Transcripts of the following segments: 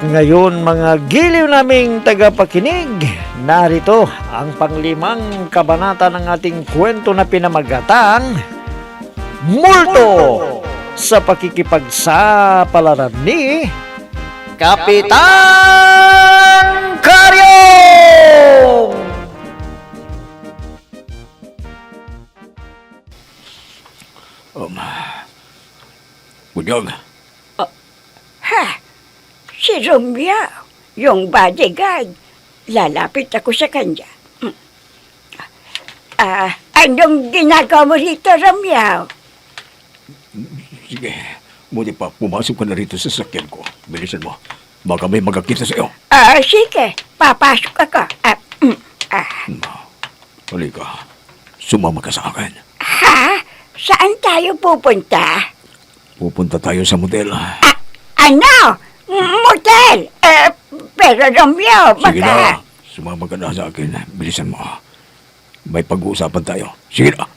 Ngayon mga giliw naming tagapakinig, narito ang panglimang kabanata ng ating kwento na pinamagatang Multo sa pakikipagsapalaran ni Kapitan Karyong! Bunyog, Ha? Si Romeo, yung bodyguard. Lalapit ako sa kanya. Anong ginagawa mo rito, Romeo? sige. Buti pa, pumasok ka na rito sa sakyan ko. Bilisan mo. Baka may magkakita sa iyo. Sige. Papasok ako. Halika. Sumama ka sa akin. Ha? Saan tayo pupunta? Pupunta tayo sa motel. Ano? Motel? Pero Romeo, Sige baka... na. Sumama ka na sa akin. Bilisan mo. May pag-uusapan tayo. Sige na.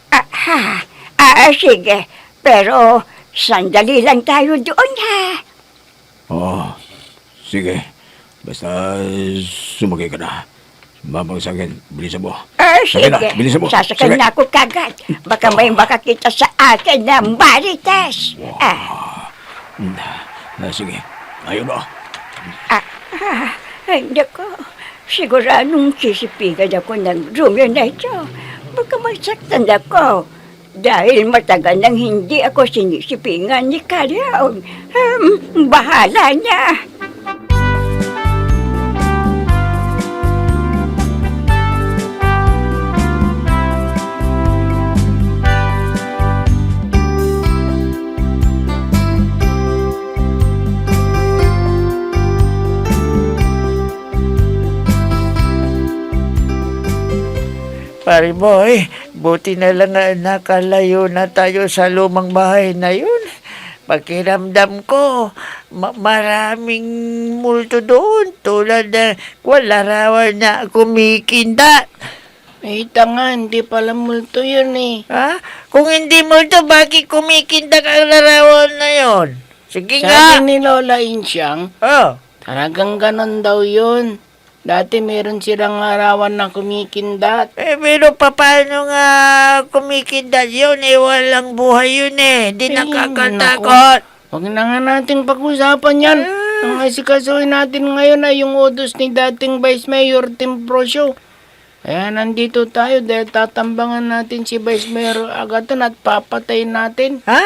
Sige. Pero sandali lang tayo doon, ha? Sige. Basta sumagay ka na. Sumama ka sa akin. Bilisan mo. Sige. na, bilisan mo. Sasakay Sige. na ako kagad. Baka may makakita sa akin na marites. Sige. Ayaw na. Ay, naku. Siguradong sisipigan ako ng Romeo na ito. Baka masaktan ako. Dahil matagal nang hindi ako sinisipingan ni Karyong. Bahala niya. Pare boy, buti na lang na nakalayo na tayo sa lumang bahay na yun. Pakiramdam ko, maraming multo doon tulad na larawan na kumikinda. Ay, tanga, hindi pala multo yun eh. Ha? Kung hindi multo, bakit kumikinda ang larawan na yun? Sige Sabi nga. ni Lola Insyang, Oh. talagang ganon daw yun. Dati meron silang arawan na kumikindat. Pero paano nga kumikinda yun? Walang buhay yun eh. Di nakakatakot. Huwag na nga nating pag-usapan yan. Ang asikasuhin natin ngayon ay yung utos ni dating Vice Mayor Tim Prosyo. Kaya nandito tayo dahil tatambangan natin si Vice Mayor Agaton at papatayin natin. Ha?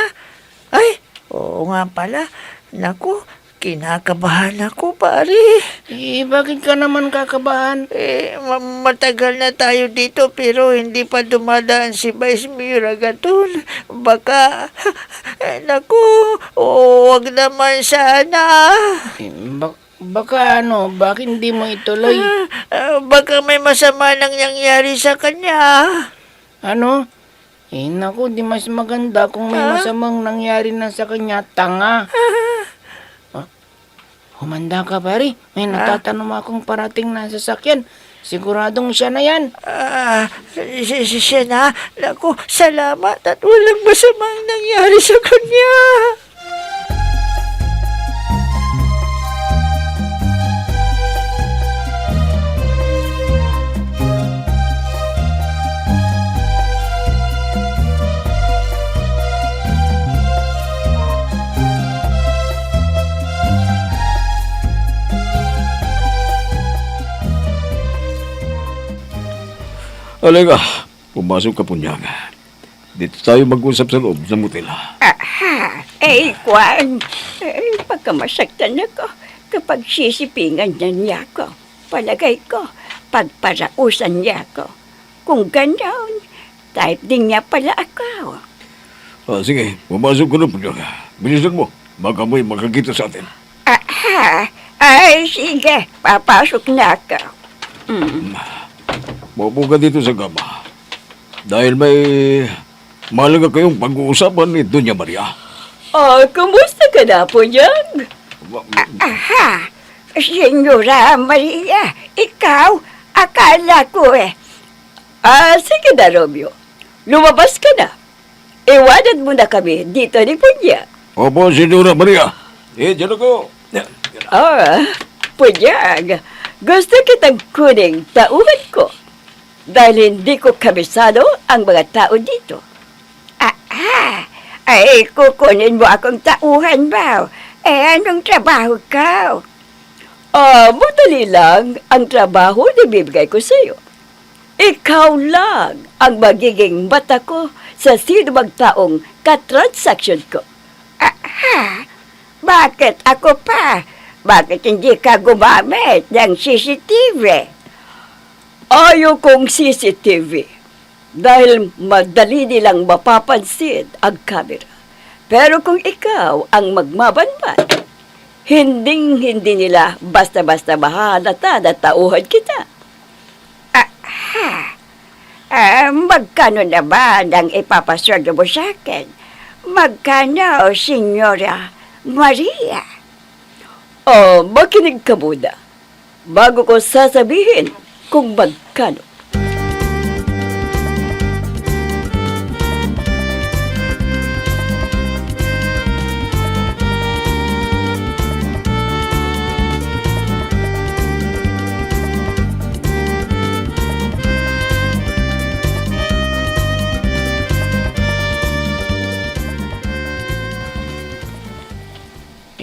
Ay, oo nga pala. Naku, kinakabahan ako, pare. Bakit ka naman kakabahan? Matagal na tayo dito pero hindi pa dumadaan si Vice Mayor Agaton. Baka, naku, wag naman sana. Baka bakit hindi mo ituloy? Baka may masama nang nangyari sa kanya. Naku, di mas maganda kung may masamang nangyari na sa kanya, tanga. Humanda ka, pare. May natatanong akong parating na sasakyan. Siguradong siya na yan. Siya na. Naku, salamat at walang masamang nangyari sa kanya. Halika. Pumasok ka, Punyag. Dito tayo mag-usap sa loob ng motel. Kwan. Baka masaktan ako kapag sisipingan niya ako. Palagay ko, pagparausan niya ako. Kung gano'n, type din niya pala ako. Sige, pumasok ka na, Punyag. Bilisan mo. Baka may makakita sa atin. Sige. Papasok na ako. Maupo ka dito sa gama. Dahil may mahalaga kayong pag-uusapan ni Doña Maria. Kumusta ka na, Punyag? Senyora Maria, ikaw, akala ko sige na, Romeo. Lumabas ka na. Iwanan mo na kami dito ni Punyag. Opo, Senyora Maria. Diyan ako. Punyag, gusto kitang kuning tauhan ko. Dahil hindi ko kabisado ang mga tao dito. Ay, kukunin mo akong tauhan ba? Anong trabaho ka? Madali lang ang trabaho na bibigay ko sa'yo. Ikaw lang ang magiging mata ko sa sino mang taong katransaksyon ko. Bakit ako pa? Bakit hindi ka gumamit ng CCTV? Ayaw kong CCTV dahil madali nilang mapapansin ang camera. Pero kung ikaw ang magmabanban, hindi nila basta-basta mahalata na tauhan kita. Magkano na ba nang ipapasweldo mo sa akin? Magkano, Senyora Maria? Makinig ka muna bago ko sasabihin kung magkano.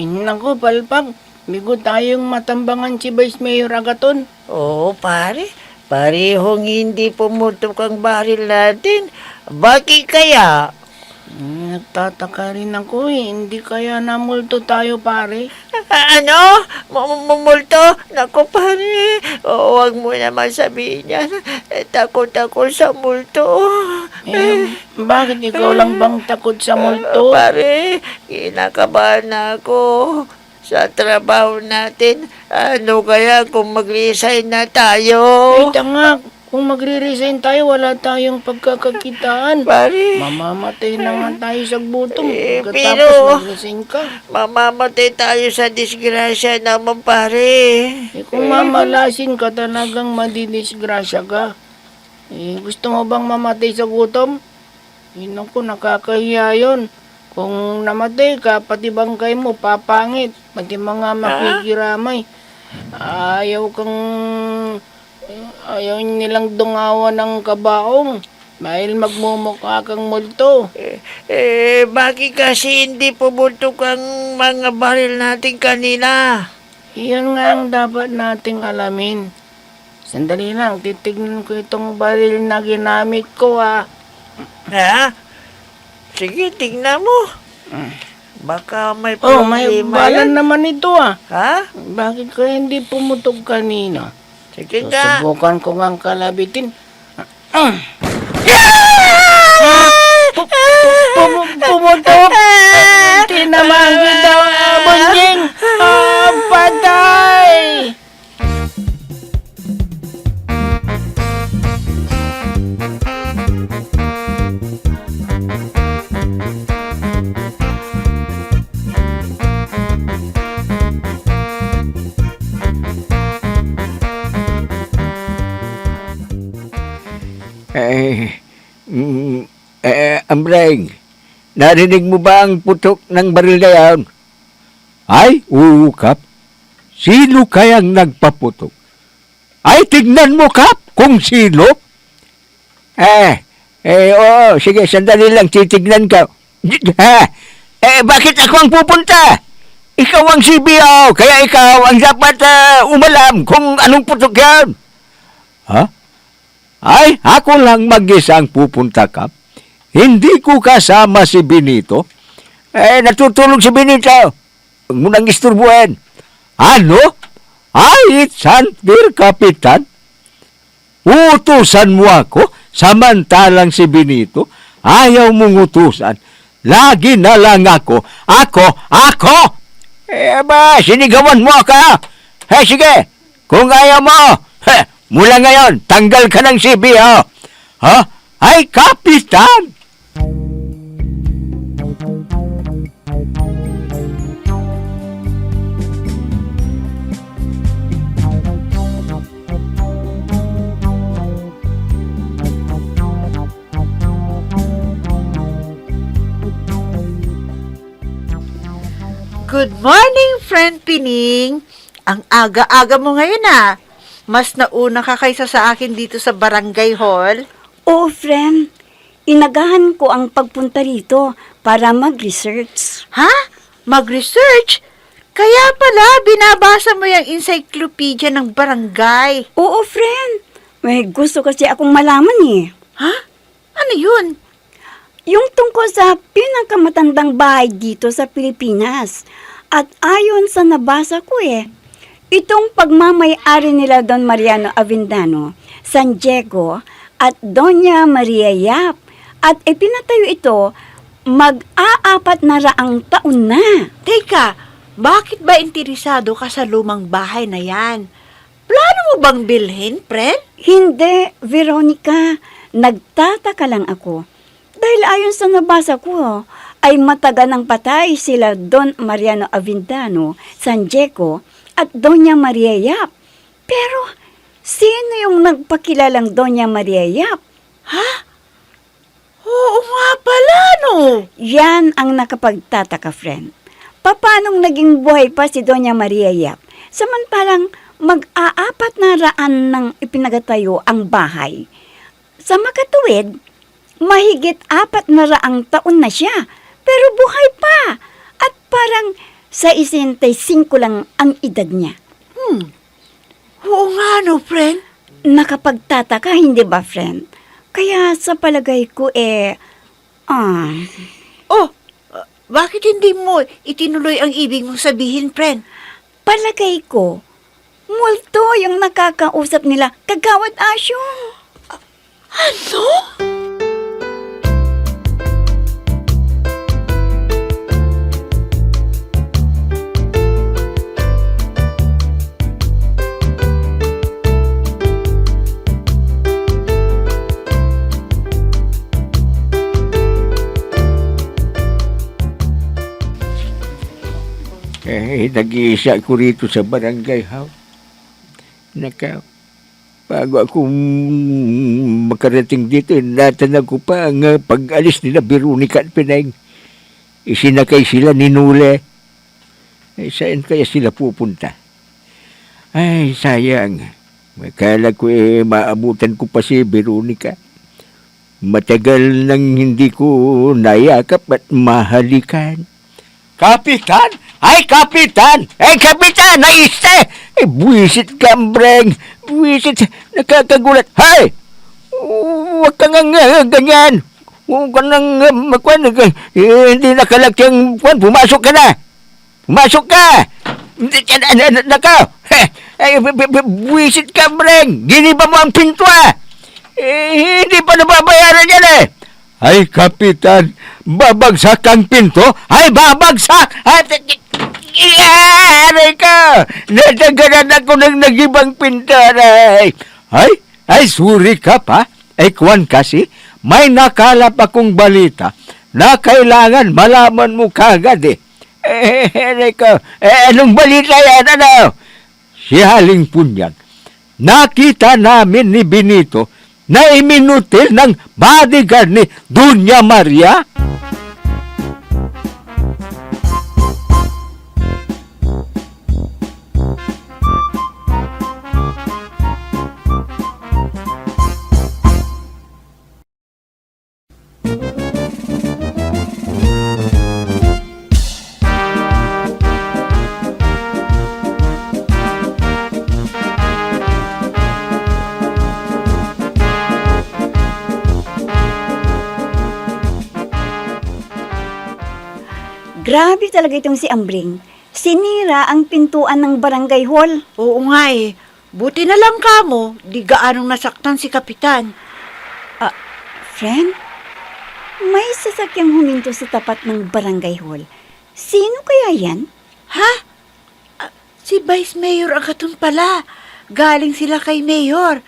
Naku, Palpag. Bigo tayong matambangan si Vice Mayor Agaton. Oo, pare. Parehong hindi pumutok ang baril natin. Bakit kaya? Nagtataka rin ako Hindi kaya namulto tayo, pare? Ano? Mumulto? Naku, pare. Huwag mo naman sabihin yan. Takot ako sa multo. Bakit ikaw lang bang takot sa multo? Pare, kinakabahan ako sa trabaho natin. Ano kaya kung mag-resign na tayo? Ay, tanga. Kung magre-resign tayo, wala tayong pagkakakitaan. Pare, Mamamatay na nga tayo sa gutom. Pagkatapos pero- mag-resign ka. mamamatay tayo sa disgrasya naman, pare. Kung mamalasin ka, talagang madidisgrasya ka. Gusto mo bang mamatay sa gutom? Naku, nakakahiya yun. Kung namatay ka, pati bangkay mo, papangit. Pati mga makikiramay. Ayaw nilang dungawan ng kabaong. Dahil magmumukha kang multo. Bakit kasi hindi pumutok ang mga baril natin kanina? Iyan nga ang dapat nating alamin. Sandali lang, titignan ko itong baril na ginamit ko Ha? Sige, tingnan mo. Baka may May problema bala yan. naman ito Ha? Bakit kaya hindi pumutok kanina? Sige ka. Susubukan ko ngang kalabitin. Pumutok! Tinamaan kita, Bunjing! Patay! Amreng, narinig mo ba ang putok ng baril na yan? Ay, oo, Kap. Sino kayang nagpaputok? Ay, tignan mo, Kap, kung sino. Oo, sige, sandali lang, titignan ka. Bakit ako ang pupunta? Ikaw ang CBO, kaya ikaw ang dapat umalam kung anong putok yan. Ha? Ay, ako lang mag-isang pupunta, Kap. Hindi ko kasama si Benito. Natutulog si Benito. Huwag mo nang isturbuhin. Ano? Ay, San Dear Kapitan? Utusan mo ako, samantalang si Benito, ayaw mong utusan. Lagi na lang ako. Sinigawan mo ka. Sige, kung ayaw mo, mula ngayon, tanggal ka ng CBO. Ay, Kapitan! Good morning, friend Pining. Ang aga-aga mo ngayon ah. Mas nauna ka kaysa sa akin dito sa barangay hall. Oo, friend. Inagahan ko ang pagpunta rito para mag-research. Ha? Mag-research? Kaya pala, binabasa mo yung encyclopedia ng barangay. Oo, friend. May gusto kasi akong malaman eh. Ha? Ano yun? Yung tungkol sa pinakamatandang bahay dito sa Pilipinas. At ayon sa nabasa ko itong pagmamay-ari nila Don Mariano Avendano, San Diego, at Doña Maria Yap. At ipinatayo ito mag-aapat na raang taon na. Teka, bakit ba interesado ka sa lumang bahay na yan? Plano mo bang bilhin, friend? Hindi, Veronica. Nagtataka lang ako. Dahil ayon sa nabasa ko, ay matagal ng patay sila Don Mariano Avendano, San Diego, at Doña Maria Yap. Pero, sino yung nagpakilalang Doña Maria Yap? Ha? Oo nga pala, no? Yan ang nakapagtataka, friend. Paanong naging buhay pa si Doña Maria Yap? Samantalang mag-aapat na raan ng ipinagatayo ang bahay. Sa makatuwid, mahigit 400 taon na siya, pero buhay pa. At parang sa 65 lang ang edad niya. Oo nga, no, friend? Nakapagtataka, hindi ba, friend? Kaya sa palagay ko Oh, bakit hindi mo itinuloy ang ibig mong sabihin, friend? palagay ko, multo yung nakakausap nila kagawad asyong. Ano? Nag-iisa ko rito sa barangay house. Bago ako makarating dito, natanag ko pa ang pag-alis nila Veronica at Pineng. Isinakay sila ni Nule. Saan kaya sila pupunta? Ay, sayang. Akala ko maabutan ko pa si Veronica. Matagal nang hindi ko nayakap at mahalikan. Kapitan! Ay, Kapitan! Ay, Kapitan! Naiste! Ay, buwisit ka, Breng! Buwisit! Nakakagulat! Hay! Huwag ka nga ganyan! Huwag ka nang magkwan! Hindi nakalakyang kwan! Pumasok ka na! Pumasok ka! Nakaw! Ay, buwisit ka, Breng! Giniba mo ang pinto, hindi pa nababayaran yan, Ay, Kapitan, babagsak ang pinto? Ay, babagsak! Aray ka! Natagaran ako ng nagibang pintaray. Ay, suri ka pa? Ay, kwan kasi, may nakalap akong balita na kailangan malaman mo kagad Aray ka, anong balita yan, ano? Si Haling Punyag, nakita namin ni Benito na iminutil ng bodyguard ni Doña Maria. Grabe talaga itong si Ambring. Sinira ang pintuan ng barangay hall. Oo nga Buti na lang kamo, di gaanong nasaktan si Kapitan. Friend, may sasakyang huminto sa tapat ng barangay hall. Sino kaya yan? Ha? Si Vice Mayor Agaton pala. Galing sila kay Mayor.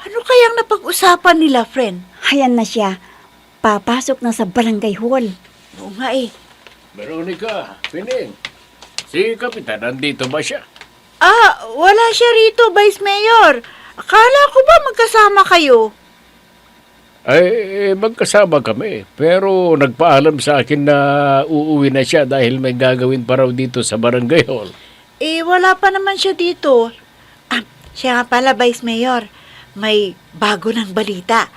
Ano kayang napag-usapan nila, friend? Hayan na siya. Papasok na sa barangay hall. Oo nga Veronica, Pineng, si Kapitan, nandito ba siya? Wala siya rito, Vice Mayor. Akala ko ba magkasama kayo? Ay, magkasama kami. Pero nagpaalam sa akin na uuwi na siya dahil may gagawin pa raw dito sa barangay hall. Wala pa naman siya dito. Siya nga pala, Vice Mayor. May bago ng balita.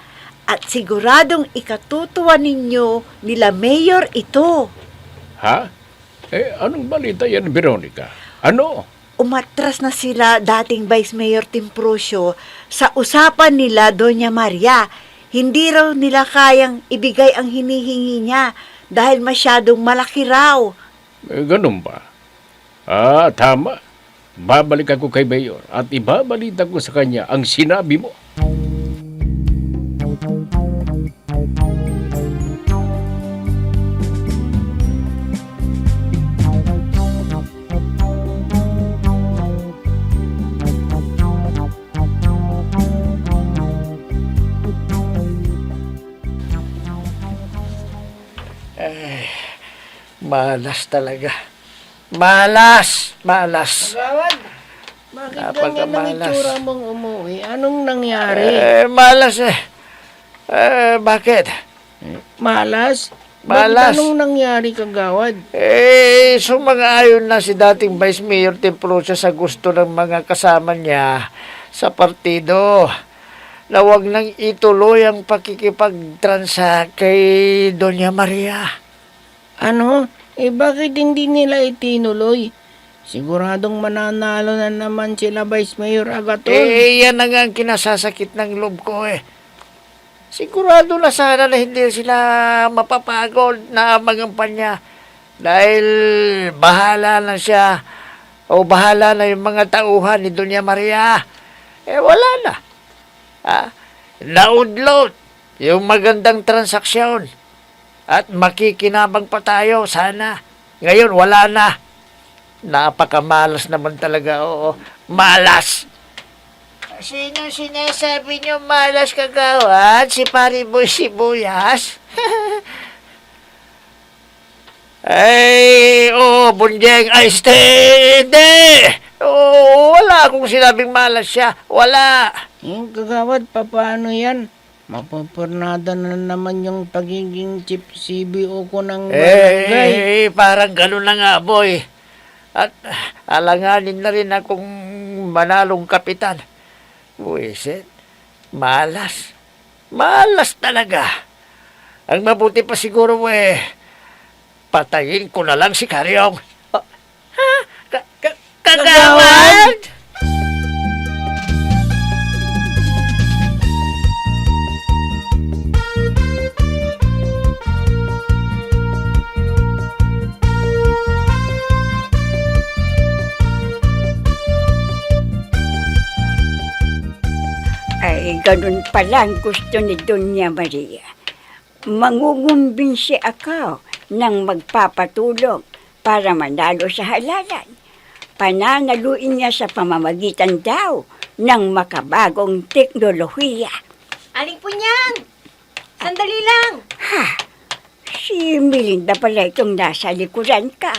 At siguradong ikatutuwa ninyo nila Mayor ito. Ha? Anong balita yan, Veronica? Ano? Umatras na sila dating Vice Mayor Timprosyo sa usapan nila Doña Maria. Hindi raw nila kayang ibigay ang hinihingi niya dahil masyadong malaki raw. Ganun ba? Tama. Babalik ako kay Mayor at ibabalita ko sa kanya ang sinabi mo. Malas talaga. Malas! Malas! Kagawad, bakit ganyan ang Napakamalas. itsura mong umuwi? Anong nangyari? Malas eh. Bakit? Malas? Malas. Bakit anong nangyari, Kagawad? Sumang-ayon na si dating Vice Mayor Timprosyo sa gusto ng mga kasama niya sa partido na huwag nang ituloy ang pakikipagtransa kay Doña Maria. Ano? Bakit hindi nila itinuloy? Siguradong mananalo na naman sila, Vice Mayor Agaton. Yan na nga ang kinasasakit ng loob ko eh. Sigurado na sana na hindi sila mapapagod na mangampanya dahil bahala na siya o bahala na yung mga tauhan ni Doña Maria. Wala na. Naudlot yung magandang transaksyon at makikinabang pa tayo sana. Ngayon wala na. Napakamalas naman talaga, oo. Malas! Sino sinasabi niyo malas, Kagawad? Si Pariboy Sibuyas? Bunjeng, ay, steady! Wala akong sinabing malas siya. Wala. Kagawad, paano yan? Mapapernada na naman yung pagiging chief CBO ko ng barangay. Parang gano'n na nga, boy. At alanganin na rin akong manalong kapitan. Buisit, malas. Malas talaga. Ang mabuti pa siguro, patayin ko na lang si Karyong. Kagawad! Ay, ganun pala ang gusto ni Doña Maria. Mangungumbinsi ako ng magpapatulong para manalo sa halalan. Pananaluin niya sa pamamagitan daw ng makabagong teknolohiya. Aling Punyang! Sandali lang! Si Melinda pala itong nasa likuran ka.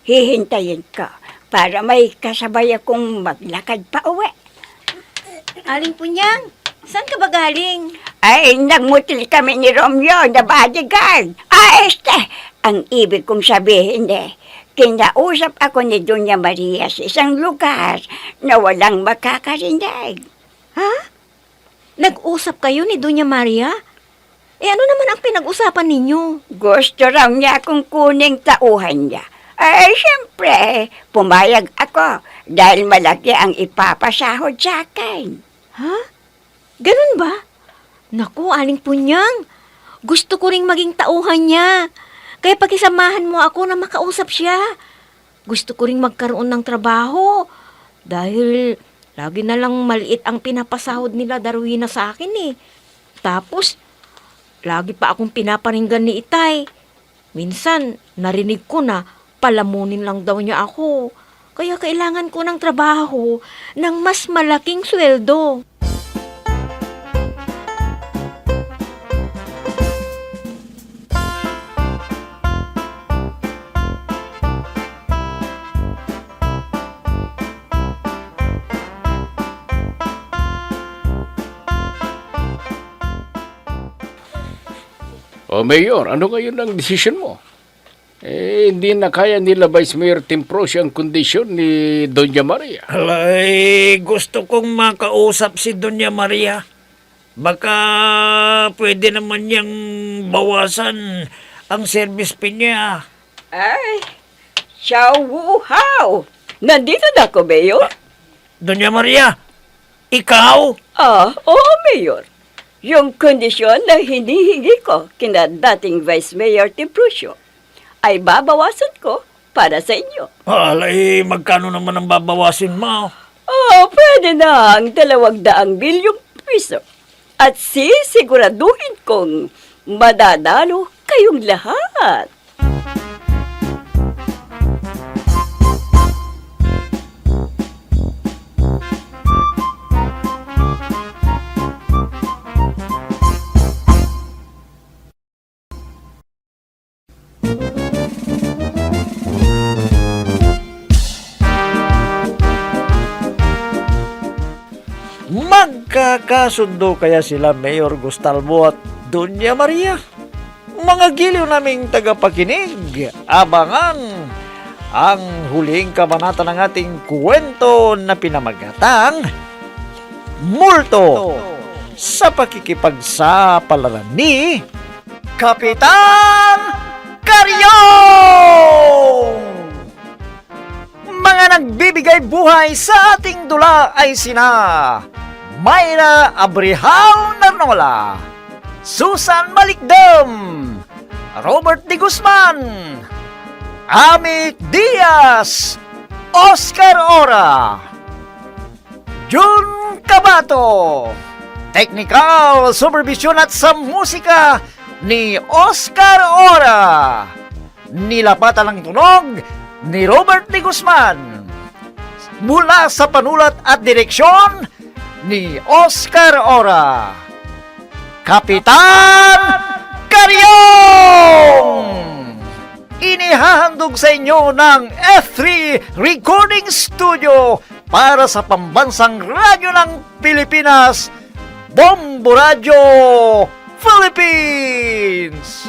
Hihintayin ko para may kasabay akong maglakad pa uwi. Aling Punyang, saan ka ba galing? Ay, nagmutil kami ni Romeo na bodyguard. Ang ibig kong sabihin kinausap ako ni Doña Maria sa isang lugar na walang makakarinig. Ha? Nag-usap kayo ni Doña Maria? Ano naman ang pinag-usapan ninyo? Gusto raw niya akong kuning tauhan niya. Siyempre, pumayag ako dahil malaki ang ipapasahod sa akin. Ha? Ganun ba? Naku, Aling Punyang, gusto ko ring maging tauhan niya. Kaya pakisamahan mo ako na makausap siya. Gusto ko ring magkaroon ng trabaho. Dahil lagi na lang maliit ang pinapasahod nila Darwina sa akin eh. Tapos, lagi pa akong pinaparinggan ni Itay. Minsan, narinig ko na palamunin lang daw niya ako. Kaya kailangan ko ng trabaho ng mas malaking sweldo. Mayor, ano ngayon ang desisyon mo? Hindi na kaya nila Vice Mayor Timprosyo ang kondisyon ni Doña Maria. Alay, gusto kong makausap si Doña Maria. Baka pwede naman niyang bawasan ang service fee niya. Ay, Shawuhaw! Nandito na ako, Mayor. Doña Maria, ikaw? Oo, Mayor. Yung kondisyon na hinihingi ko kina dating Vice Mayor Timprosyo ay babawasan ko para sa inyo. Alay, magkano naman ang babawasin mo? Pwede na ang 200 bilyong piso. At sisiguraduhin kong madadalo kayong lahat. Magkakasundo kaya sila Mayor Gustalvo at Doña Maria? Mga giliw naming tagapakinig, abangan ang huling kabanata ng ating kwento na pinamagatang Multo sa pakikipagsapalaran ni Kapitan Karyong! Mga nagbibigay buhay sa ating dula ay sina Mayra Abrihal Narnola, Susan Malikdam, Robert De Guzman, Amit Diaz, Oscar Ora, Jun Cabato, Technical Supervision at sa musika ni Oscar Ora, nilapatan ng tunog ni Robert De Guzman, mula sa panulat at direksyon ni Oscar Ora, Kapitan Karyong! Inihahandog sa inyo ng F3 Recording Studio para sa pambansang radyo ng Pilipinas, Bombo Radio Philippines!